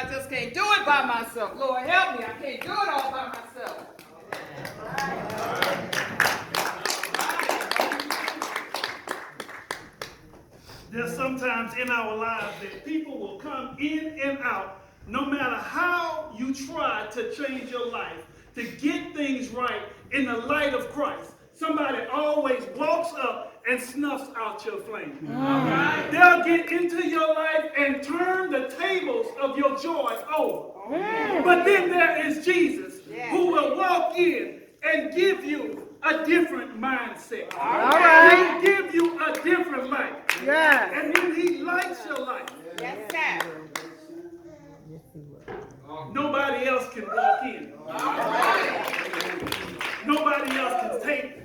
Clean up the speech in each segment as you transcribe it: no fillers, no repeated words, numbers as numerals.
I just can't do it by myself. Lord, help me. I can't do it all by myself. There's sometimes in our lives that people will come in and out, no matter how you try to change your life, to get things right in the light of Christ. Somebody always walks up and snuffs out your flame. Right. They'll get into your life and turn the tables of your joy over. But then there is Jesus, who will walk in and give you a different mindset. All right. He'll give you a different life. Yeah. And when he lights your life, yes, sir, nobody else can walk in. Nobody else can take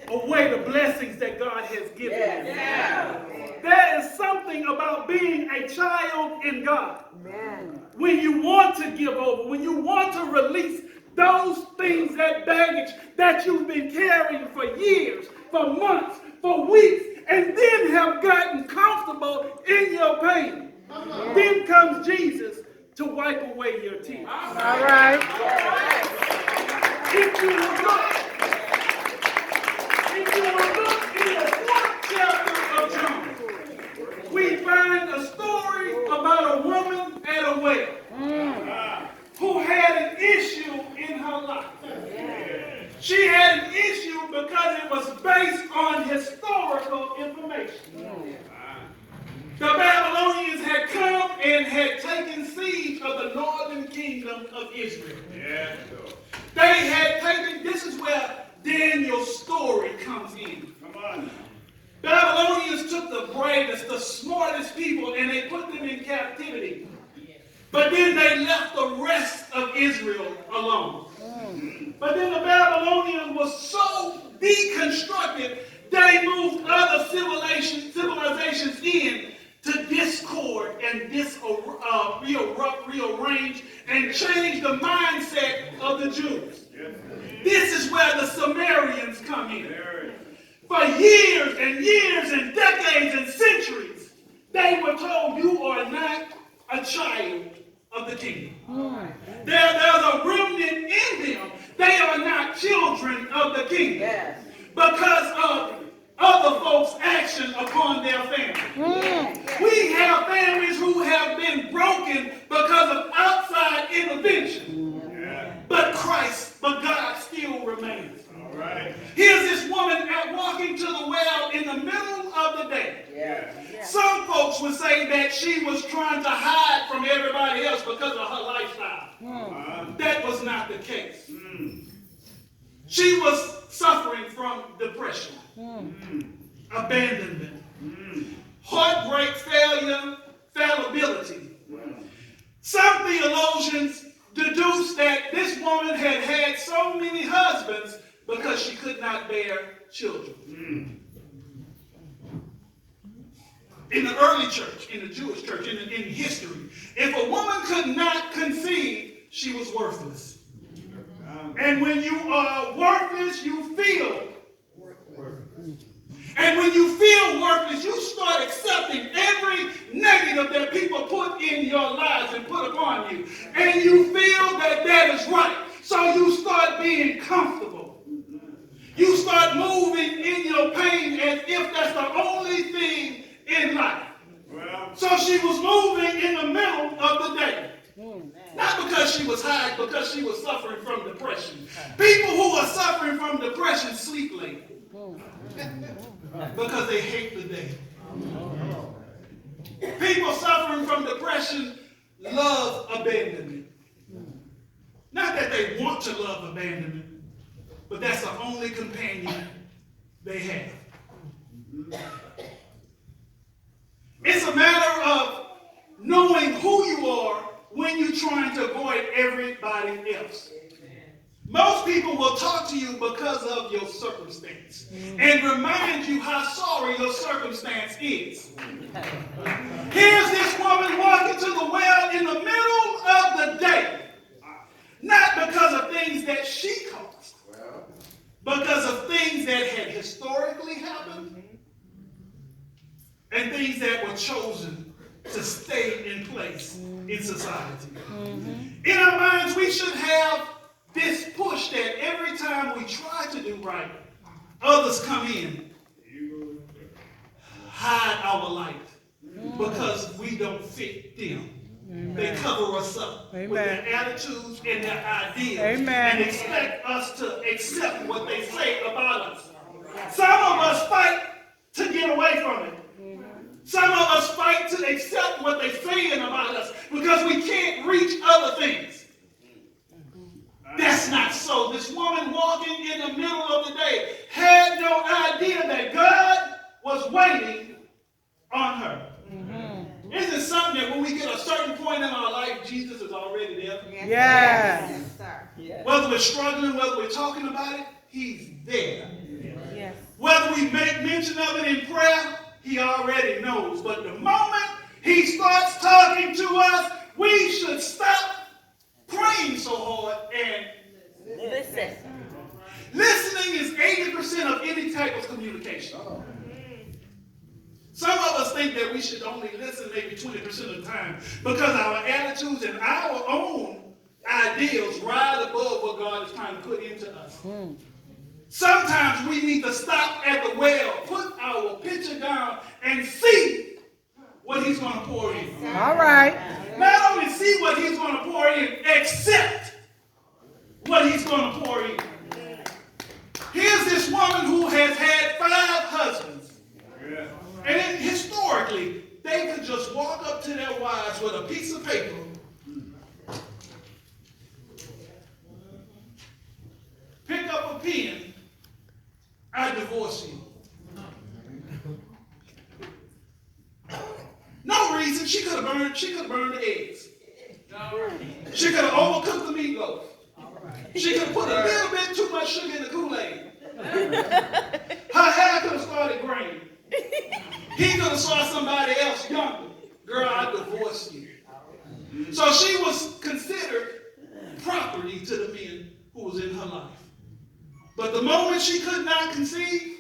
away the blessings that God has given you. There is something about being a child in God. When you want to give over, when you want to release those things, that baggage that you've been carrying for years, for months, for weeks, and then have gotten comfortable in your pain. Then comes Jesus to wipe away your tears. All right. If you will look in the 4th chapter of John, we find a story about a woman at a well who had an issue in her life. She had an issue because it was based on historical information. The Babylonians had come and had taken siege of the northern kingdom of Israel. They had taken, this is where Daniel's story comes in. Come on. Babylonians took the bravest, the smartest people, and they put them in captivity. But then they left the rest of Israel alone. But then the Babylonians were so deconstructed, they moved other civilizations in to discord and rearrange and change the mindset of the Jews. This is where the Sumerians come in. For years and years and decades and centuries, they were told, you are not a child of the kingdom. There's a remnant in them. They are not children of the kingdom because of other folks' action upon their family. We have families who have been broken because of outside intervention. But God still remains. Here's this woman walking to the well in the middle of the day. Some folks would say that she was trying to hide from everybody else because of her lifestyle. That was not the case. She was suffering from depression, abandonment, heartbreak, failure, fallibility. Some theologians deduce that this woman had had so many husbands because she could not bear children. In the early church, in the Jewish church, in history, if a woman could not conceive, she was worthless. And when you are worthless, you feel worthless. And when you feel worthless, you start accepting every negative that people put in your lives and put upon you. And you feel that that is right. So you start being comfortable. You start moving in your pain as if that's the only thing in life. So she was moving in the middle of the day. Not because she was high, because she was suffering from depression. People who are suffering from depression sleep late. Because they hate the day. People suffering from depression love abandonment. Not that they want to love abandonment, but that's the only companion they have. It's a matter of knowing who you are when you're trying to avoid everybody else. Most people will talk to you because of your circumstance and remind you how sorry your circumstance is. Here's this woman walking to the well in the middle of the day, not because of things that she caused, because of things that had historically happened and things that were chosen to stay in place in society. In our minds, we should have this push that every time we try to do right, others come in, hide our light because we don't fit them. They cover us up with their attitudes and their ideas and expect us to accept what they say about us. Some of us fight to get away from it. Some of us fight to accept what they're saying about us because we can't reach other things. That's not so. This woman walking in the middle of the day had no idea that God was waiting on her. Isn't it something that when we get a certain point in our life, Jesus is already there? Yes. Whether we're struggling, whether we're talking about it, he's there. Yes. Whether we make mention of it in prayer, he already knows. But the moment he starts talking to us, we should stop praying so hard and Listen. listening is 80% of any type of communication. Some of us think that we should only listen maybe 20% of the time because our attitudes and our own ideals rise above what God is trying to put into us. Sometimes we need to stop at the well, put our pitcher down, and see what he's going to pour in. All right. Not only see what he's going to pour in, accept what he's going to pour in. Here's this woman who has had 5 husbands. And then historically, they could just walk up to their wives with a piece of paper. Pick up a pen. I divorce you. No reason. She could have burned the eggs. She could have overcooked the meatloaf. She could have put a little bit too much sugar in the Kool-Aid. Her hair could have started graying. He could have saw somebody else younger. Girl, I divorce you. So she was considered property to the men who was in her life. But the moment she could not conceive,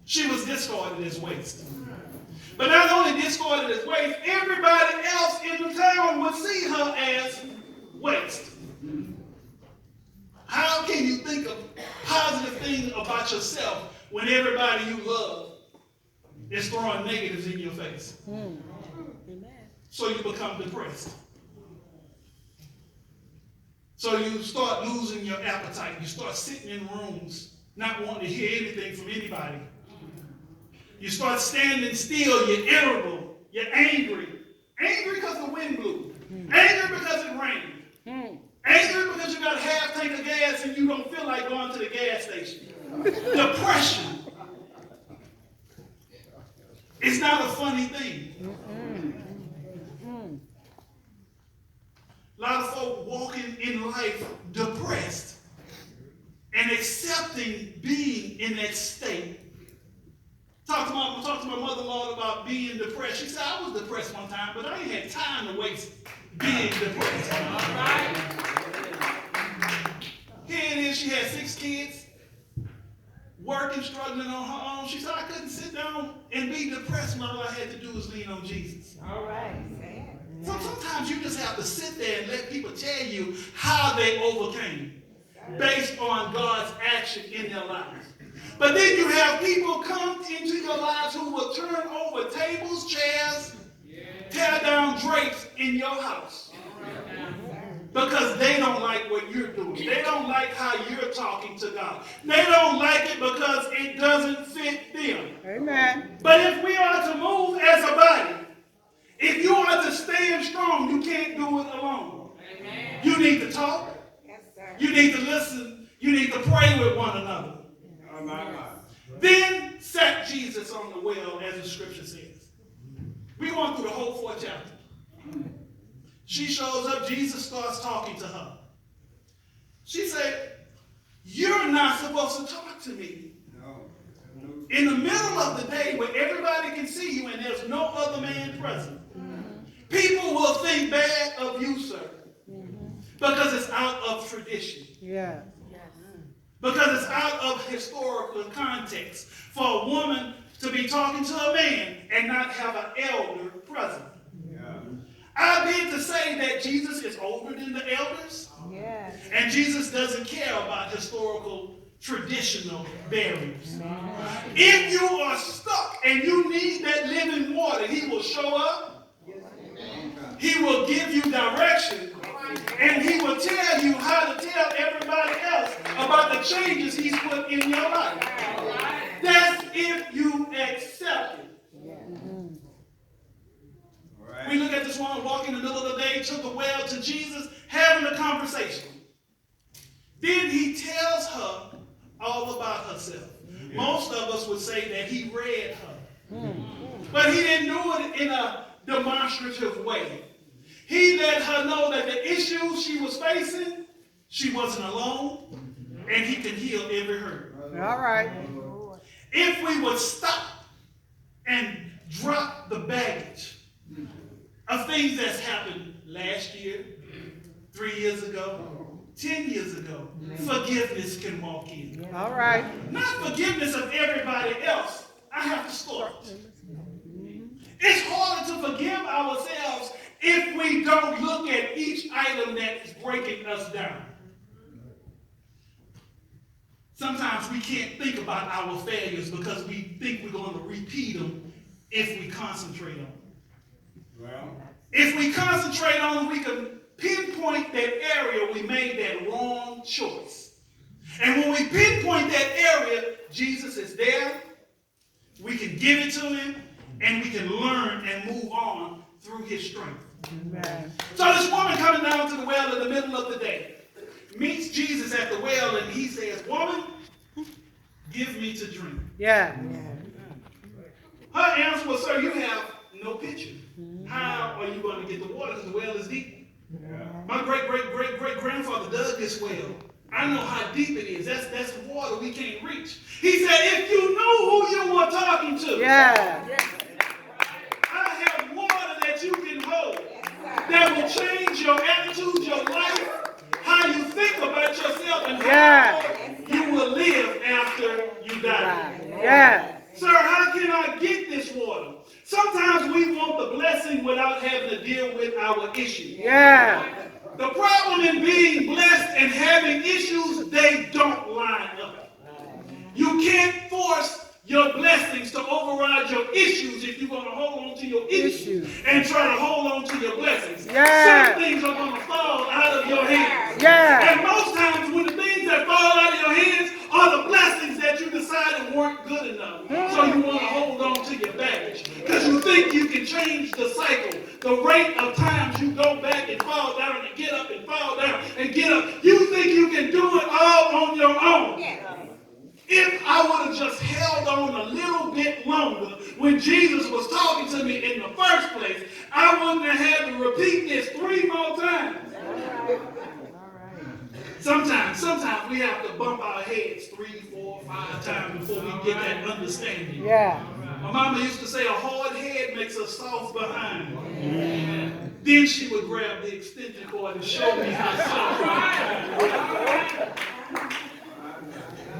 she was discarded as waste. But not only discarded as waste, everybody else in the town would see her as waste. How can you think of positive things about yourself when everybody you love is throwing negatives in your face? So you become depressed. So you start losing your appetite. You start sitting in rooms, not wanting to hear anything from anybody. You start standing still. You're irritable. You're angry. Angry because the wind blew. Angry because it rained. Angry because you got a half tank of gas and you don't feel like going to the gas station. Depression. It's not a funny thing. A lot of folk walking in life depressed and accepting being in that state. Talked to my mother-in-law about being depressed. She said, I was depressed one time, but I ain't had time to waste being depressed. All right. Here it is, she had 6 kids, working, struggling on her own. She said, I couldn't sit down and be depressed when all I had to do was lean on Jesus. All right. So sometimes you just have to sit there and let people tell you how they overcame based on God's action in their lives. But then you have people come into your lives who will turn over tables, chairs, tear down drapes in your house. Because they don't like what you're doing. They don't like how you're talking to God. They don't like it because it doesn't fit them. Amen. But if we are to move as a body, if you are to stand strong, you can't do it alone. Amen. You need to talk. Yes, sir. You need to listen. You need to pray with one another. Then set Jesus on the well, as the scripture says. We're going through the whole 4th chapter. She shows up. Jesus starts talking to her. She said, you're not supposed to talk to me. In the middle of the day where everybody can see you and there's no other man present, people will think bad of you, sir, because it's out of tradition. Yeah. Because it's out of historical context for a woman to be talking to a man and not have an elder present. I mean to say that Jesus is older than the elders, Yes. and Jesus doesn't care about historical, traditional barriers. If you are stuck and you need that living water, he will show up, he will give you direction, and he will tell you how to tell everybody else about the changes he's put in your life. That's if you accept it. We look at this woman walking in the middle of the day, took a well to Jesus, having a conversation. Then he tells her all about herself. Most of us would say that he read her. But he didn't do it in a demonstrative way. He let her know that the issues she was facing, she wasn't alone, and he could heal every hurt. All right. If we would stop and drop the baggage of things that's happened last year, 3 years ago, 10 years ago, forgiveness can walk in. All right. Not forgiveness of everybody else. I have to start. It's harder to forgive ourselves if we don't look at each item that is breaking us down. Sometimes we can't think about our failures because we think we're going to repeat them if we concentrate on them. If we concentrate on them, we can pinpoint that area we made that wrong choice. And when we pinpoint that area, Jesus is there. We can give it to him, and we can learn and move on through his strength. Amen. So this woman coming down to the well in the middle of the day meets Jesus at the well, and he says, "Woman, give me to drink." Yeah. Her answer was, "Sir, you have no pitcher. How are you going to get the water? Because the well is deep." My great-great-great-great-grandfather dug this well. I know how deep it is. That's water we can't reach. He said, if you knew who you were talking to, Yeah. I have water that you can hold that will change your attitude, your life, how you think about yourself, and how you will live after you die. Yeah. Sir, how can I get this water? Sometimes we want the blessing without having to deal with our issues. Yeah. The problem in being blessed and having issues, they don't line up. You can't force your blessings to override your issues if you're going to hold on to your issues and try to hold on to your blessings. Yeah. Some things are going to fall out of your hands. Yeah. And most times when the things that fall out of your hands are the blessings that you decided weren't good enough. So you want to hold on to your baggage because you think you can change the cycle. The rate of times you go back and fall down and get up and fall down and get up. You think you can do it all on your own. If I would have just held on a little bit longer when Jesus was talking to me in the first place, I wouldn't have had to repeat this 3 more times. Sometimes we have to bump our heads 3, 4, 5 times before we get that understanding. Yeah. My mama used to say a hard head makes a soft behind. Then she would grab the extension cord and show me how soft behind.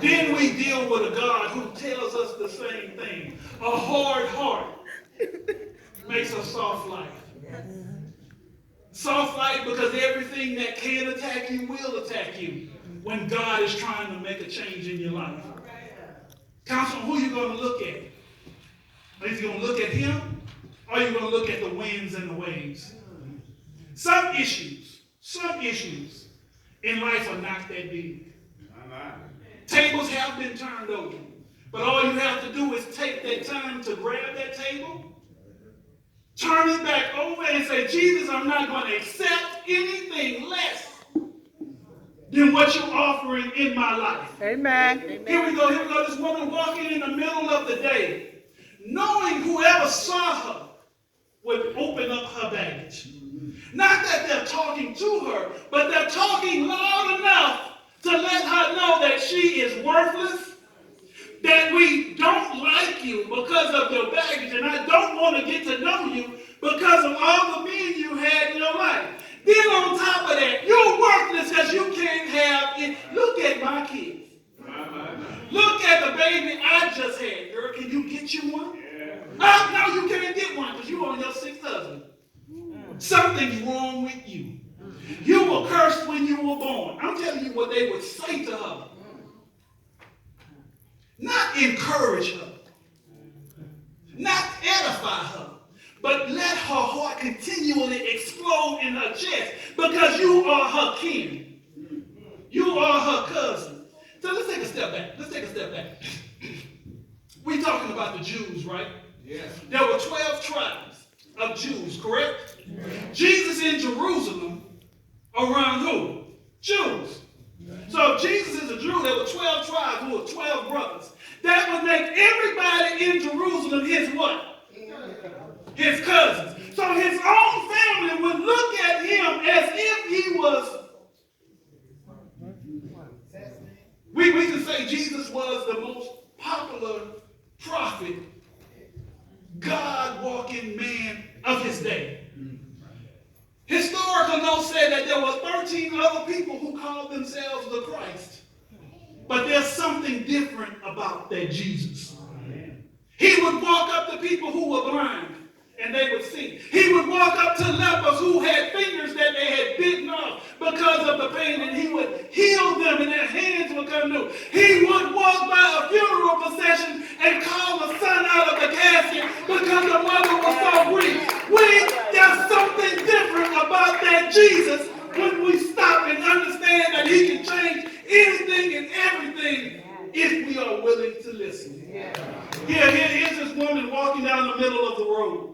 Then we deal with a God who tells us the same thing. A hard heart makes a soft life. Soft life because everything that can attack you will attack you when God is trying to make a change in your life. Counsel, who are you going to look at? Are you going to look at him or are you going to look at the winds and the waves? Some issues in life are not that big. Tables have been turned over. But all you have to do is take that time to grab that table, turn it back over and say, Jesus, I'm not going to accept anything less than what you're offering in my life. Amen. Here we go. This woman walking in the middle of the day, knowing whoever saw her would open up her baggage. Not that they're talking to her, but they're talking loud enough to let her know that she is worthless, that we don't like you because of your baggage, and I don't want to get to know you because of all the men you had in your life. Then on top of that, you're worthless because you can't have it. Look at my kids. Look at the baby I just had, girl, can you get you one? Oh, no, you can't get one because you're on your sixth husband. Something's wrong with you. You were cursed when you were born. I'm telling you what they would say to her. Not encourage her. Not edify her. But let her heart continually explode in her chest because you are her kin. You are her cousin. So let's take a step back. We're talking about the Jews, right? Yes. There were 12 tribes of Jews, correct? Yes. Jesus in Jerusalem around who? Jews. So if Jesus is a Jew, there were 12 tribes who were 12 brothers. That would make everybody in Jerusalem his what? His cousins. So his own family would look at him as if he was, we can say Jesus was the most popular prophet, God-walking man of his day. Historical notes say that there were 13 other people who called themselves the Christ. But there's something different about that Jesus. He would walk up to people who were blind and they would see. He would walk up to lepers who had fingers that they had bitten off because of the pain, and he would heal them and their hands would come new. He would walk by a funeral procession and call the son out of the casket because the mother was so weak. There's something different about that Jesus when we stop and understand that he can change anything and everything if we are willing to listen. Here's this woman walking down the middle of the road.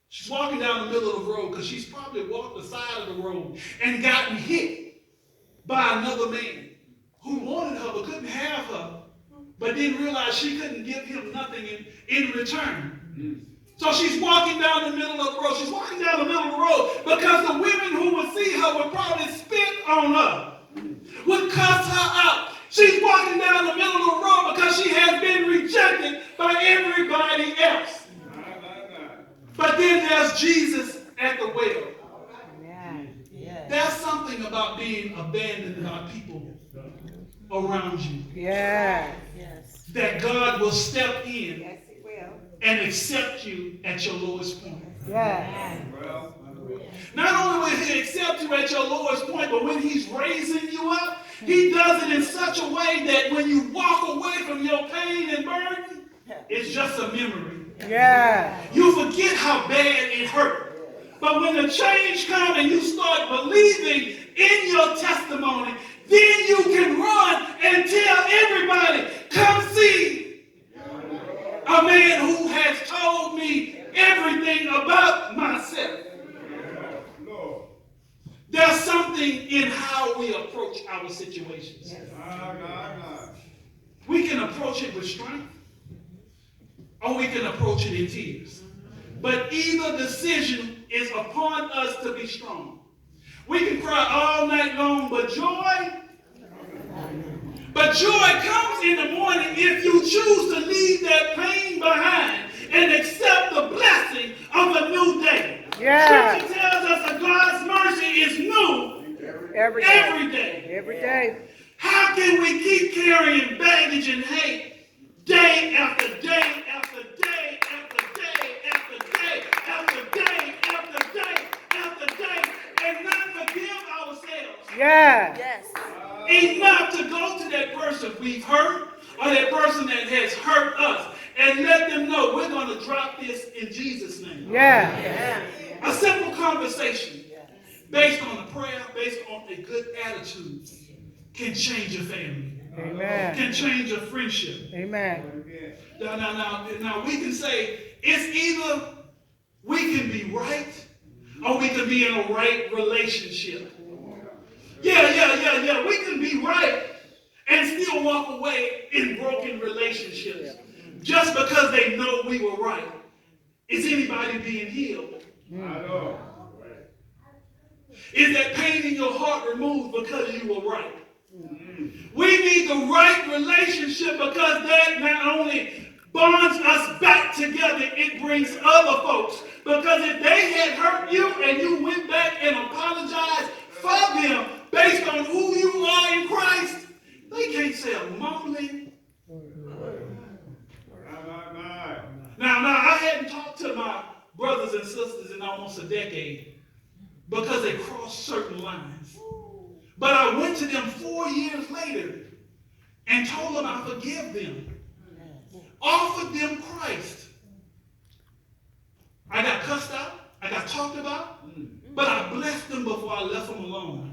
She's walking down the middle of the road because she's probably walked the side of the road and gotten hit by another man who wanted her but couldn't have her, but didn't realize she couldn't give him nothing in return. So she's walking down the middle of the road. She's walking down the middle of the road because the women who would see her would probably spit on her, would cuss her out. She's walking down the middle of the road because she has been rejected by everybody else. But then there's Jesus at the well. There's something about being abandoned by people around you. That God will step in and accept you at your lowest point. Not only will he accept you at your lowest point, but when he's raising you up, he does it in such a way that when you walk away from your pain and burden, it's just a memory. You forget how bad it hurt. But when the change comes and you start believing in your testimony, then you can run and tell everybody, come see a man who has told me everything about myself. There's something in how we approach our situations. We can approach it with strength, or we can approach it in tears. But either decision is upon us to be strong. We can cry all night long, but joy comes in the morning if you choose to leave that pain behind and accept the blessing of a new day. Scripture tells us that God's mercy is new every day. How can we keep carrying baggage and hate day after day after day after day after day after day after day after day and not forgive ourselves? Enough to go to that person we've hurt or that person that has hurt us and let them know we're going to drop this in Jesus' name. A simple conversation based on a prayer, based on a good attitude can change a family. Can change a friendship. Now we can say it's either we can be right or we can be in a right relationship. We can be right and still walk away in broken relationships just because they know we were right. Is anybody being healed? Is that pain in your heart removed because you were right? We need the right relationship because that not only bonds us back together, it brings other folks. Because if they had hurt you and you went back and apologized for them based on who you are in Christ, they can't say a mumbling Now, I hadn't talked to my brothers and sisters in almost a decade because they crossed certain lines. But I went to them 4 years later and told them I forgive them. Offered them Christ. I got cussed out. I got talked about. But I blessed them before I left them alone.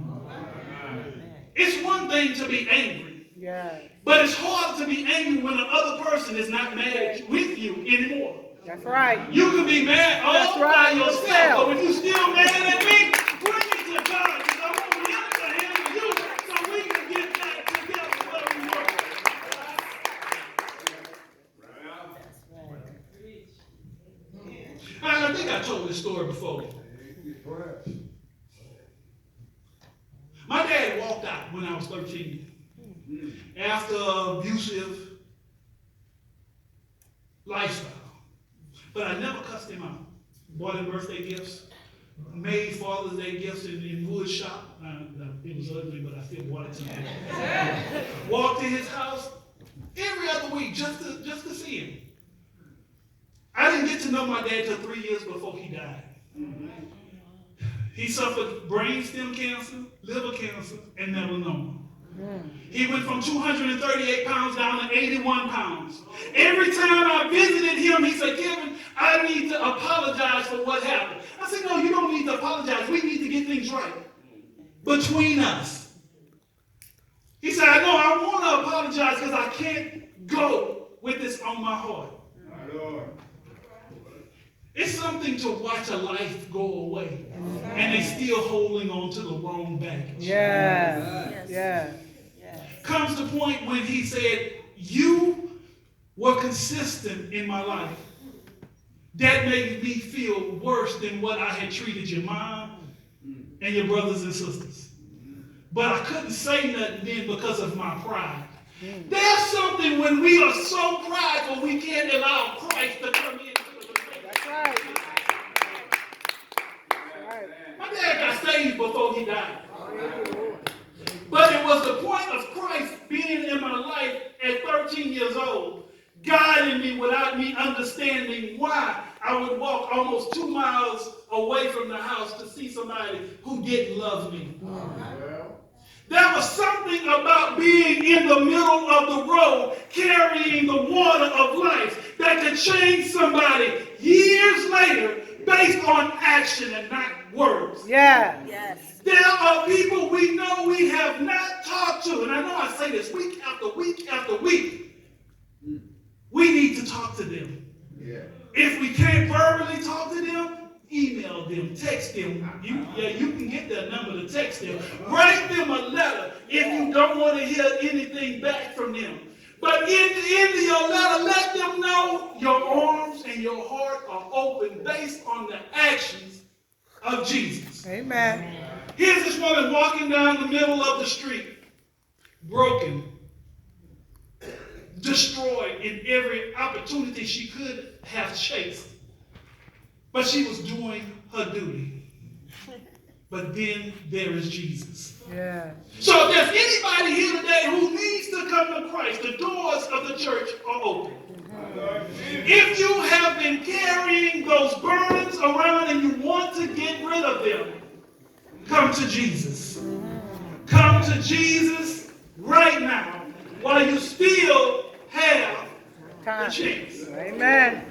It's one thing to be angry. Yes. But it's hard to be angry when the other person is not mad with you anymore. That's right. You can be mad all That's right, by yourself, yourself. but if you're still mad at me, bring it to God, because I want him to handle you so we can get back together where we were. I think I told this story before. My dad walked out when I was 13 after abusive lifestyle. But I never cussed him out. Bought him birthday gifts, made Father's Day gifts in wood shop. It was ugly, but I still bought it to him. Walked to his house every other week just to see him. I didn't get to know my dad till 3 years before he died. He suffered brain stem cancer, liver cancer, and melanoma. He went from 238 pounds down to 81 pounds. Every time I visited him, he said, Kevin, I need to apologize for what happened. I said, no, you don't need to apologize. We need to get things right between us. He said, I know I want to apologize because I can't go with this on my heart. My Lord. It's something to watch a life go away and they still holding on to the wrong baggage. Yeah. Yeah. Comes the point when he said, you were consistent in my life. That made me feel worse than what I had treated your mom and your brothers and sisters. But I couldn't say nothing then because of my pride. There's something when we are so prideful we can't allow Christ to come into the relationship. That's right. My dad got saved before he died. But it was the point of Christ being in my life at 13 years old, guiding me without me understanding why I would walk almost 2 miles away from the house to see somebody who didn't love me. There was something about being in the middle of the road, carrying the water of life that could change somebody years later based on action and not words. Yeah. Yes. There are people we know we have not talked to, and I know I say this week after week after week. We need to talk to them. Yeah. If we can't verbally talk to them, email them, text them. You can get their number to text them. Write them a letter if you don't want to hear anything back from them. But in the end of your letter, let them know your arms and your heart are open based on the actions of Jesus. Amen. Here's this woman walking down the middle of the street, broken, destroyed in every opportunity she could have chased. But she was doing her duty. But then there is Jesus. Yeah. So if there's anybody here today who needs to come to Christ, the doors of the church are open. If you have been carrying those burdens around and you want to get rid of them, come to Jesus. Come to Jesus right now while you still have the chance. Amen.